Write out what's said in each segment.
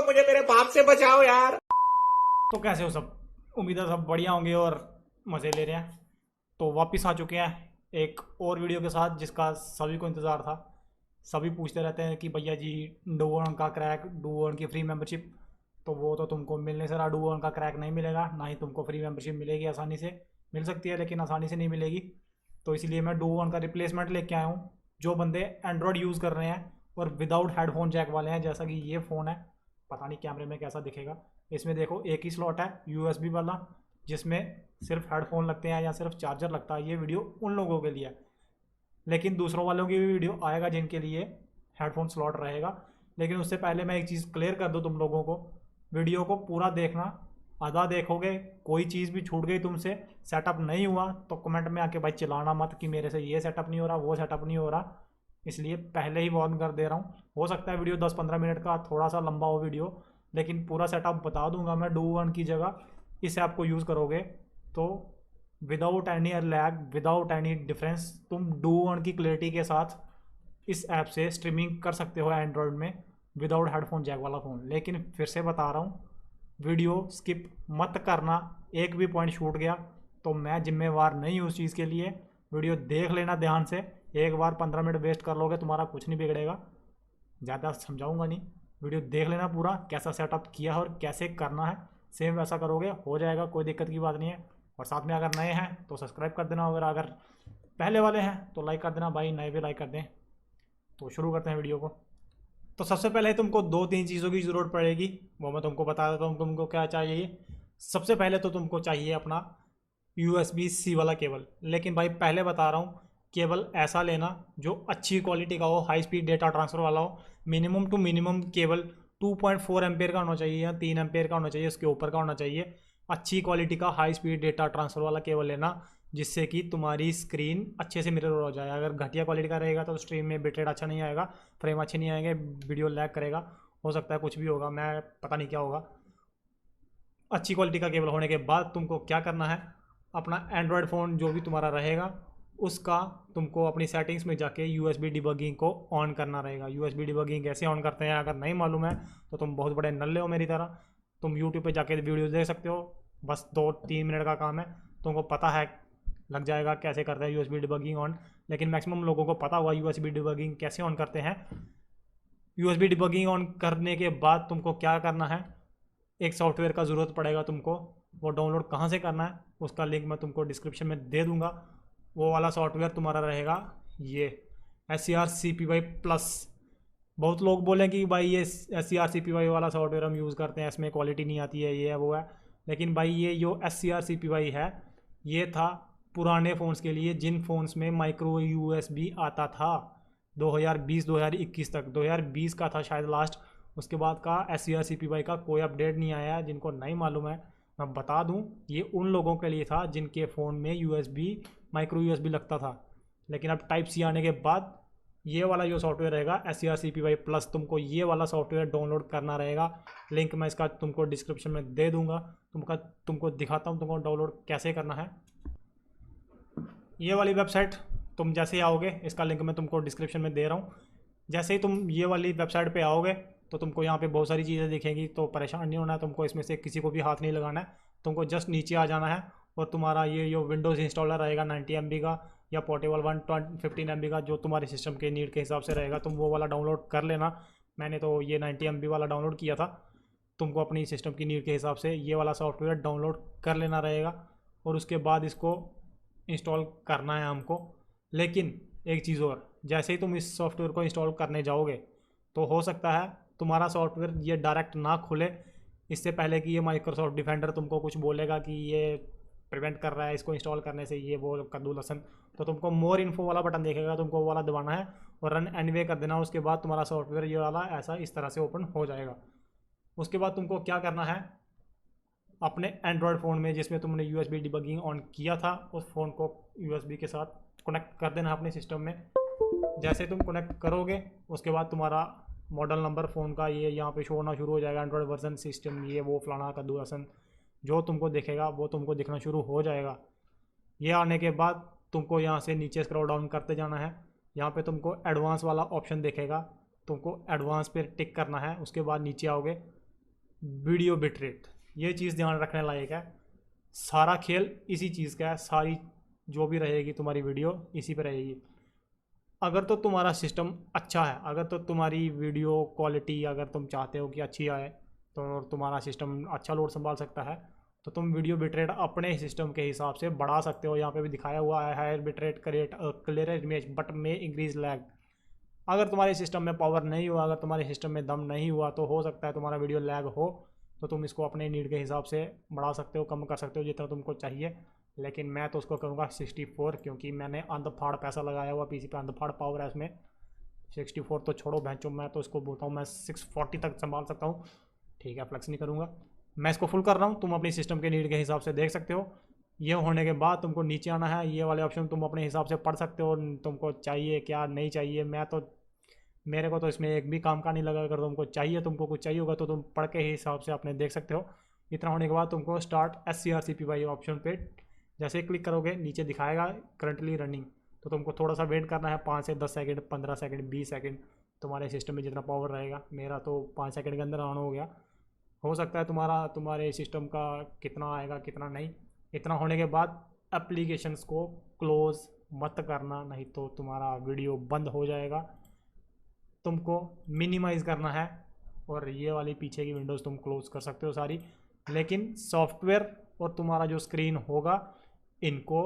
मुझे मेरे बाप से बचाओ यार। तो कैसे हो सब? उम्मीद है सब बढ़िया होंगे और मज़े ले रहे हैं। तो वापस आ चुके हैं एक और वीडियो के साथ जिसका सभी को इंतज़ार था। सभी पूछते रहते हैं कि भैया जी डू वन का क्रैक, डू वन की फ्री मेंबरशिप। तो वो तो तुमको मिलने से रहा, डू वन का क्रैक नहीं मिलेगा, ना ही तुमको फ्री मेंबरशिप मिलेगी। आसानी से मिल सकती है लेकिन आसानी से नहीं मिलेगी। तो इसलिए मैं डू वन का रिप्लेसमेंट लेके आया हूँ। जो बंदे एंड्रॉयड यूज़ कर रहे हैं और विदाउट हेडफोन जैक वाले हैं, जैसा कि ये फ़ोन है, पता नहीं कैमरे में कैसा दिखेगा। इसमें देखो एक ही स्लॉट है यूएसबी वाला, जिसमें सिर्फ हेडफोन लगते हैं या सिर्फ चार्जर लगता है। ये वीडियो उन लोगों के लिए है, लेकिन दूसरों वालों की भी वीडियो आएगा जिनके लिए हेडफोन स्लॉट रहेगा। लेकिन उससे पहले मैं एक चीज़ क्लियर कर दूँ तुम लोगों को, वीडियो को पूरा देखना। आधा देखोगे, कोई चीज़ भी छूट गई तुमसे, सेटअप नहीं हुआ, तो कमेंट में आके भाई चिल्लाना मत कि मेरे से ये सेटअप नहीं हो रहा, वो सेटअप नहीं हो रहा। इसलिए पहले ही वार्न कर दे रहा हूँ। हो सकता है वीडियो 10-15 मिनट का थोड़ा सा लंबा हो वीडियो, लेकिन पूरा सेटअप बता दूंगा मैं। डू वन की जगह इस ऐप को यूज़ करोगे तो without any lag, without any difference, तुम डू वन की क्लैरिटी के साथ इस ऐप से स्ट्रीमिंग कर सकते हो एंड्रॉयड में विदाउट हेडफोन जैक वाला फ़ोन। लेकिन फिर से बता रहा हूँ, वीडियो स्किप मत करना। एक भी पॉइंट छूट गया तो मैं जिम्मेवार नहीं हूँ उस चीज़ के लिए। वीडियो देख लेना ध्यान से। एक बार 15 मिनट वेस्ट कर लोगे, तुम्हारा कुछ नहीं बिगड़ेगा। ज़्यादा समझाऊंगा नहीं, वीडियो देख लेना पूरा, कैसा सेटअप किया है और कैसे करना है। सेम वैसा करोगे हो जाएगा, कोई दिक्कत की बात नहीं है। और साथ में अगर नए हैं तो सब्सक्राइब कर देना, अगर पहले वाले हैं तो लाइक कर देना भाई, नए भी लाइक कर दें। तो शुरू करते हैं वीडियो को। तो सबसे पहले तुमको 2-3 चीज़ों की ज़रूरत पड़ेगी, वो मैं तुमको बता देता हूँ तुमको क्या चाहिए। सबसे पहले तो तुमको चाहिए अपना USB-C वाला केबल। लेकिन भाई पहले बता रहा हूँ, केबल ऐसा लेना जो अच्छी क्वालिटी का हो, हाई स्पीड डेटा ट्रांसफ़र वाला हो। Minimum to minimum cable 2.4 ampere का होना चाहिए या 3 एम्पेयर का होना चाहिए, उसके ऊपर का होना चाहिए। अच्छी क्वालिटी का हाई स्पीड डेटा ट्रांसफ़र वाला केबल लेना, जिससे कि तुम्हारी स्क्रीन अच्छे से मिरर हो जाए। अगर घटिया क्वालिटी का रहेगा तो स्ट्रीम में बिट रेट अच्छा नहीं आएगा, फ्रेम अच्छे नहीं आएंगे, वीडियो लैग करेगा। हो सकता है कुछ भी होगा, मैं पता नहीं क्या होगा। अच्छी क्वालिटी का केबल होने के बाद तुमको क्या करना है, अपना एंड्रॉयड फ़ोन जो भी तुम्हारा रहेगा उसका तुमको अपनी सेटिंग्स में जाके यूएसबी डिबगिंग को ऑन करना रहेगा। यूएसबी डिबगिंग कैसे ऑन करते हैं अगर नहीं मालूम है तो तुम बहुत बड़े नल्ले हो मेरी तरह। तुम यूट्यूब पे जाके वीडियो देख सकते हो, बस 2-3 मिनट का काम है, तुमको पता है, लग जाएगा कैसे करते हैं यूएसबी डिबगिंग ऑन। लेकिन मैक्सिमम लोगों को पता हुआ यूएसबी डिबगिंग कैसे ऑन करते हैं। यूएसबी डिबगिंग ऑन करने के बाद तुमको क्या करना है, एक सॉफ्टवेयर का ज़रूरत पड़ेगा तुमको। वो डाउनलोड कहाँ से करना है उसका लिंक मैं तुमको डिस्क्रिप्शन में दे दूँगा। वो वाला सॉफ्टवेयर तुम्हारा रहेगा ये SCR CPY+। बहुत लोग बोलें कि भाई ये SCR CPY वाला सॉफ्टवेयर हम यूज़ करते हैं, इसमें क्वालिटी नहीं आती है, ये है वो है। लेकिन भाई ये जो SCR CPY है, ये था पुराने फ़ोन्स के लिए, जिन फ़ोन्स में माइक्रो USB आता था। 2020-2021 तक, 2020 का था शायद लास्ट। उसके बाद का SCR CPY का कोई अपडेट नहीं आया है। जिनको नहीं मालूम है मैं बता दूं, ये उन लोगों के लिए था जिनके फ़ोन में माइक्रो USB लगता था। लेकिन अब टाइप C आने के बाद ये वाला जो सॉफ्टवेयर रहेगा SCR CPY+, तुमको ये वाला सॉफ्टवेयर डाउनलोड करना रहेगा। लिंक मैं इसका तुमको डिस्क्रिप्शन में दे दूंगा। तुमको दिखाता हूँ तुमको डाउनलोड कैसे करना है। ये वाली वेबसाइट, तुम जैसे ही आओगे, इसका लिंक मैं तुमको डिस्क्रिप्शन में दे रहा हूँ। जैसे ही तुम ये वाली वेबसाइट पे आओगे तो तुमको यहाँ पे बहुत सारी चीज़ें दिखेंगी, तो परेशान नहीं होना है तुमको। इसमें से किसी को भी हाथ नहीं लगाना है, तुमको जस्ट नीचे आ जाना है। और तुम्हारा ये जो विंडोज़ इंस्टॉलर रहेगा 90 MB का या पोर्टेबल 115 MB का, जो तुम्हारे सिस्टम के नीड के हिसाब से रहेगा, तुम वो वाला डाउनलोड कर लेना। मैंने तो ये 90 MB वाला डाउनलोड किया था। तुमको अपनी सिस्टम की नीड के हिसाब से ये वाला सॉफ्टवेयर डाउनलोड कर लेना रहेगा और उसके बाद इसको इंस्टॉल करना है हमको। लेकिन एक चीज़ और, जैसे ही तुम इस सॉफ्टवेयर को इंस्टॉल करने जाओगे तो हो सकता है तुम्हारा सॉफ्टवेयर ये डायरेक्ट ना खुले। इससे पहले कि ये माइक्रोसॉफ्ट डिफेंडर तुमको कुछ बोलेगा कि ये प्रिवेंट कर रहा है इसको इंस्टॉल करने से, ये वो कद्दू लसन, तो तुमको मोर इन्फो वाला बटन देखेगा, तुमको वो वाला दबाना है और रन एनीवे कर देना। उसके बाद तुम्हारा सॉफ्टवेयर ये वाला ऐसा इस तरह से ओपन हो जाएगा। उसके बाद तुमको क्या करना है, अपने एंड्रॉयड फ़ोन में जिसमें तुमने USB डिबगिंग ऑन किया था, उस फ़ोन को USB के साथ कनेक्ट कर देना अपने सिस्टम में। जैसे तुम कनेक्ट करोगे उसके बाद तुम्हारा मॉडल नंबर फ़ोन का ये यहाँ पे शो होना शुरू हो जाएगा, एंड्रॉयड वर्जन सिस्टम ये वो फलाना कद्दू हसन, जो तुमको दिखेगा वो तुमको दिखना शुरू हो जाएगा। ये आने के बाद तुमको यहाँ से नीचे स्क्रॉल डाउन करते जाना है। यहाँ पे तुमको एडवांस वाला ऑप्शन दिखेगा, तुमको एडवांस पे टिक करना है। उसके बाद नीचे आओगे वीडियो बिट रेट, ये चीज़ ध्यान रखने लायक है। सारा खेल इसी चीज़ का है, सारी जो भी रहेगी तुम्हारी वीडियो इसी पे रहेगी। अगर तो तुम्हारा सिस्टम अच्छा है, अगर तो तुम्हारी वीडियो क्वालिटी अगर तुम चाहते हो कि अच्छी आए, तो तुम्हारा सिस्टम अच्छा लोड संभाल सकता है, तो तुम वीडियो बिटरेट अपने सिस्टम के हिसाब से बढ़ा सकते हो। यहाँ पे भी दिखाया हुआ है higher bitrate create clear image but may increase lag. अगर तुम्हारे सिस्टम में पावर नहीं हुआ, अगर तुम्हारे सिस्टम में दम नहीं हुआ, तो हो सकता है तुम्हारा वीडियो लैग हो, तो तुम इसको अपने नीड के हिसाब से बढ़ा सकते हो, कम कर सकते हो जितना तुमको चाहिए। लेकिन मैं तो उसको करूँगा 64, क्योंकि मैंने अंधफाड़ पैसा लगाया हुआ पीसी पे, अंधफाड़ पावर है इसमें। 64 तो छोड़ो भैंचो, मैं तो इसको बोलता हूँ मैं 640 तक संभाल सकता हूँ। ठीक है, फ्लेक्स नहीं करूँगा, मैं इसको फुल कर रहा हूँ। तुम अपनी सिस्टम के नीड के हिसाब से देख सकते हो। ये होने के बाद तुमको नीचे आना है, ये वाले ऑप्शन तुम अपने हिसाब से पढ़ सकते हो, तुमको चाहिए क्या नहीं चाहिए। मैं तो मेरे को तो इसमें एक भी काम का नहीं लगा। अगर तुमको चाहिए, तुमको कुछ चाहिए होगा तो तुम पढ़ के ही हिसाब से अपने देख सकते हो। इतना होने के बाद तुमको स्टार्ट SCRCPY ऑप्शन पे जैसे ही क्लिक करोगे, नीचे दिखाएगा करंटली रनिंग, तो तुमको थोड़ा सा वेट करना है, 5 से 10 सेकंड, 15 सेकंड, 20 सेकंड, तुम्हारे सिस्टम में जितना पावर रहेगा। मेरा तो 5 सेकंड के अंदर ऑन हो गया। हो सकता है तुम्हारे सिस्टम का कितना आएगा कितना नहीं। इतना होने के बाद एप्लीकेशंस को क्लोज़ मत करना, नहीं तो तुम्हारा वीडियो बंद हो जाएगा। तुमको मिनिमाइज़ करना है, और ये वाली पीछे की विंडोज़ तुम क्लोज़ कर सकते हो सारी, लेकिन सॉफ्टवेयर और तुम्हारा जो स्क्रीन होगा इनको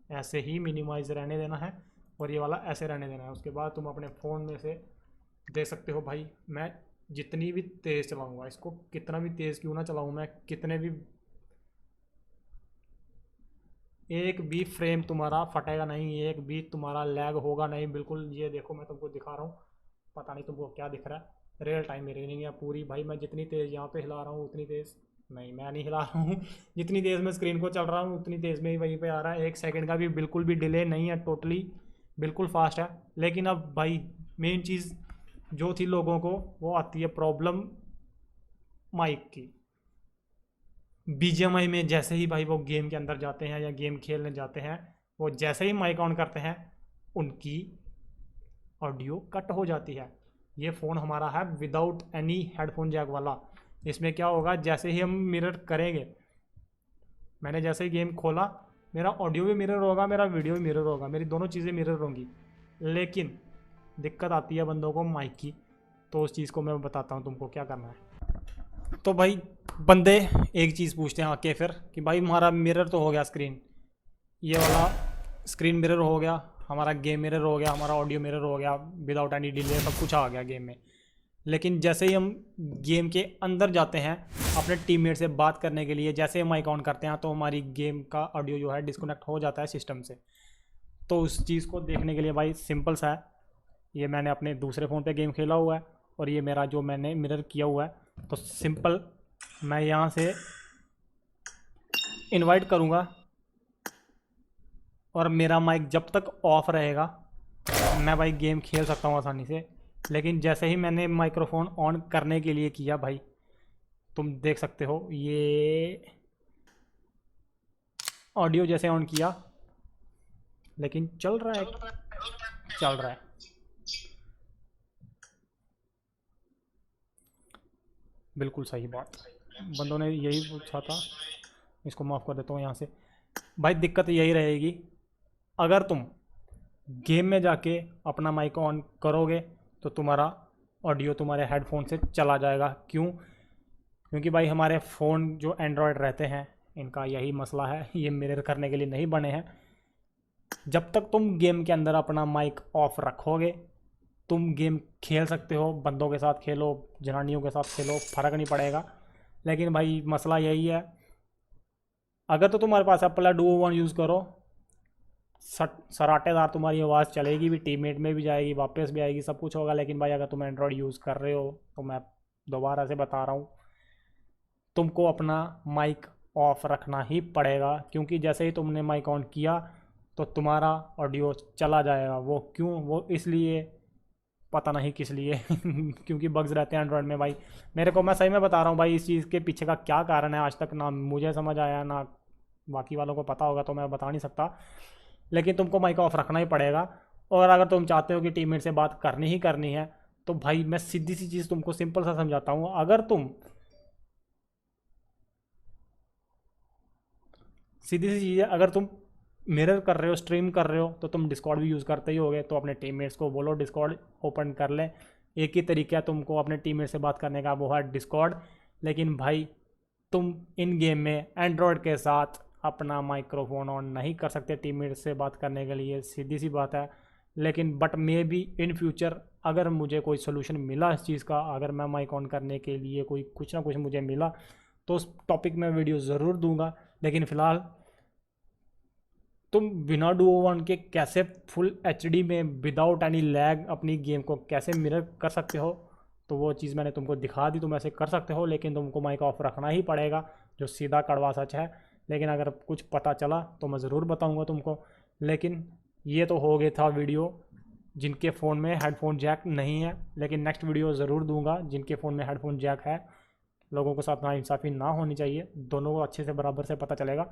ऐसे ही मिनिमाइज़ रहने देना है, और ये वाला ऐसे रहने देना है। उसके बाद तुम अपने फ़ोन में से दे सकते हो। भाई मैं जितनी भी तेज़ चलाऊँगा इसको, कितना भी तेज़ क्यों ना चलाऊँ मैं, कितने भी, एक भी फ्रेम तुम्हारा फटेगा नहीं, एक भी तुम्हारा लैग होगा नहीं बिल्कुल। ये देखो मैं तुमको दिखा रहा हूँ, पता नहीं तुमको क्या दिख रहा है, रियल टाइम में रीडिंग है पूरी। भाई मैं जितनी तेज़ यहाँ पे हिला रहा हूँ उतनी तेज़ नहीं, मैं नहीं हिला रहा हूँ जितनी तेज़ मैं स्क्रीन को चल रहा हूँ उतनी तेज़ में ही वहीं पे आ रहा है। 1 सेकंड का भी बिल्कुल भी डिले नहीं है, टोटली बिल्कुल फास्ट है। लेकिन अब भाई मेन चीज़ जो थी लोगों को, वो आती है प्रॉब्लम माइक की। BGMI में जैसे ही भाई वो गेम के अंदर जाते हैं या गेम खेलने जाते हैं, वो जैसे ही माइक ऑन करते हैं उनकी ऑडियो कट हो जाती है। ये फ़ोन हमारा है विदाउट एनी हेडफोन जैक वाला। इसमें क्या होगा, जैसे ही हम मिरर करेंगे, मैंने जैसे ही गेम खोला, मेरा ऑडियो भी मिरर होगा, मेरा वीडियो भी मिरर होगा, मेरी दोनों चीज़ें मिरर होंगी। लेकिन दिक्कत आती है बंदों को माइक की, तो उस चीज़ को मैं बताता हूँ तुमको क्या करना है। तो भाई बंदे एक चीज़ पूछते हैं आके फिर कि भाई हमारा मिरर तो हो गया स्क्रीन, ये वाला स्क्रीन मिरर हो गया, हमारा गेम मिरर हो गया, हमारा ऑडियो मिरर हो गया, विदाउट एनी डिले सब कुछ आ गया गेम में। लेकिन जैसे ही हम गेम के अंदर जाते हैं अपने टीममेट से बात करने के लिए, जैसे ही माइक ऑन करते हैं, तो हमारी गेम का ऑडियो जो है डिस्कनेक्ट हो जाता है सिस्टम से। तो उस चीज़ को देखने के लिए भाई सिंपल सा है, ये मैंने अपने दूसरे फ़ोन पे गेम खेला हुआ है, और ये मेरा जो मैंने मिरर किया हुआ है, तो सिंपल मैं यहाँ से इनवाइट करूँगा, और मेरा माइक जब तक ऑफ रहेगा मैं भाई गेम खेल सकता हूँ आसानी से। लेकिन जैसे ही मैंने माइक्रोफोन ऑन करने के लिए किया, भाई तुम देख सकते हो ये ऑडियो जैसे ऑन किया, लेकिन चल रहा है, चल रहा है। बिल्कुल सही बात, बंदों ने यही पूछा था। इसको माफ़ कर देता हूँ यहाँ से। भाई दिक्कत यही रहेगी, अगर तुम गेम में जाके अपना माइक ऑन करोगे तो तुम्हारा ऑडियो तुम्हारे हेडफोन से चला जाएगा। क्यों? क्योंकि भाई हमारे फ़ोन जो एंड्रॉयड रहते हैं इनका यही मसला है, ये मिरर करने के लिए नहीं बने हैं। जब तक तुम गेम के अंदर अपना माइक ऑफ रखोगे, तुम गेम खेल सकते हो, बंदों के साथ खेलो, जनानियों के साथ खेलो, फ़र्क नहीं पड़ेगा। लेकिन भाई मसला यही है, अगर तो तुम्हारे पास एप्पल डुओ वन यूज़ करो, सराटेदार तुम्हारी आवाज़ चलेगी भी, टीममेट में भी जाएगी, वापस भी आएगी, सब कुछ होगा। लेकिन भाई अगर तुम एंड्रॉयड यूज़ कर रहे हो, तो मैं दोबारा से बता रहा हूँ, तुमको अपना माइक ऑफ रखना ही पड़ेगा। क्योंकि जैसे ही तुमने माइक ऑन किया तो तुम्हारा ऑडियो चला जाएगा। वो क्यों? वो इसलिए, पता नहीं किस लिए क्योंकि बग्स रहते हैं एंड्रॉयड में भाई। मेरे को, मैं सही में बता रहा हूँ भाई, इस चीज़ के पीछे का क्या कारण है आज तक ना मुझे समझ आया, ना बाकी वालों को पता होगा, तो मैं बता नहीं सकता। लेकिन तुमको माइक ऑफ रखना ही पड़ेगा। और अगर तुम चाहते हो कि टीममेट से बात करनी ही करनी है, तो भाई मैं सीधी सी चीज़ तुमको सिंपल सा समझाता हूँ। अगर तुम सीधी सी चीज़ है, अगर तुम मिरर कर रहे हो, स्ट्रीम कर रहे हो, तो तुम डिस्कॉर्ड भी यूज़ करते ही होगे, तो अपने टीममेट्स को बोलो डिस्कॉर्ड ओपन कर लें। एक ही तरीका है तुमको अपने टीममेट से बात करने का, वो है डिस्कॉर्ड। लेकिन भाई तुम इन गेम में एंड्रॉयड के साथ अपना माइक्रोफोन ऑन नहीं कर सकते टीममेट से बात करने के लिए, सीधी सी बात है। लेकिन but may be in future अगर मुझे कोई सोल्यूशन मिला इस चीज़ का, अगर मैं माइक ऑन करने के लिए कोई कुछ ना कुछ मुझे मिला, तो उस टॉपिक में वीडियो ज़रूर दूंगा। लेकिन फ़िलहाल तुम बिना डुओ वन के कैसे फुल एचडी में विदाउट एनी लैग अपनी गेम को कैसे मिरर कर सकते हो, तो वो चीज़ मैंने तुमको दिखा दी। तुम ऐसे कर सकते हो, लेकिन तुमको माइक ऑफ रखना ही पड़ेगा, जो सीधा कड़वा सच है। लेकिन अगर कुछ पता चला तो मैं ज़रूर बताऊंगा तुमको। लेकिन ये तो हो गया था वीडियो जिनके फ़ोन में हेडफोन जैक नहीं है, लेकिन नेक्स्ट वीडियो ज़रूर दूंगा जिनके फ़ोन में हेडफोन जैक है। लोगों के साथ नाइंसाफ़ी ना होनी चाहिए, दोनों को अच्छे से बराबर से पता चलेगा।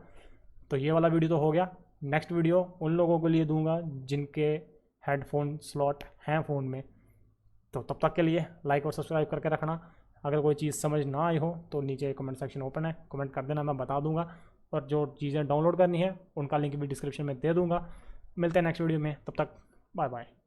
तो ये वाला वीडियो तो हो गया। नेक्स्ट वीडियो उन लोगों के लिए दूंगा जिनके हेडफोन स्लॉट हैं फ़ोन में। तो तब तक के लिए लाइक और सब्सक्राइब करके रखना। अगर कोई चीज़ समझ ना आई हो तो नीचे कमेंट सेक्शन ओपन है, कमेंट कर देना, मैं बता दूंगा। और जो चीज़ें डाउनलोड करनी है उनका लिंक भी डिस्क्रिप्शन में दे दूंगा। मिलते हैं नेक्स्ट वीडियो में, तब तक बाय बाय।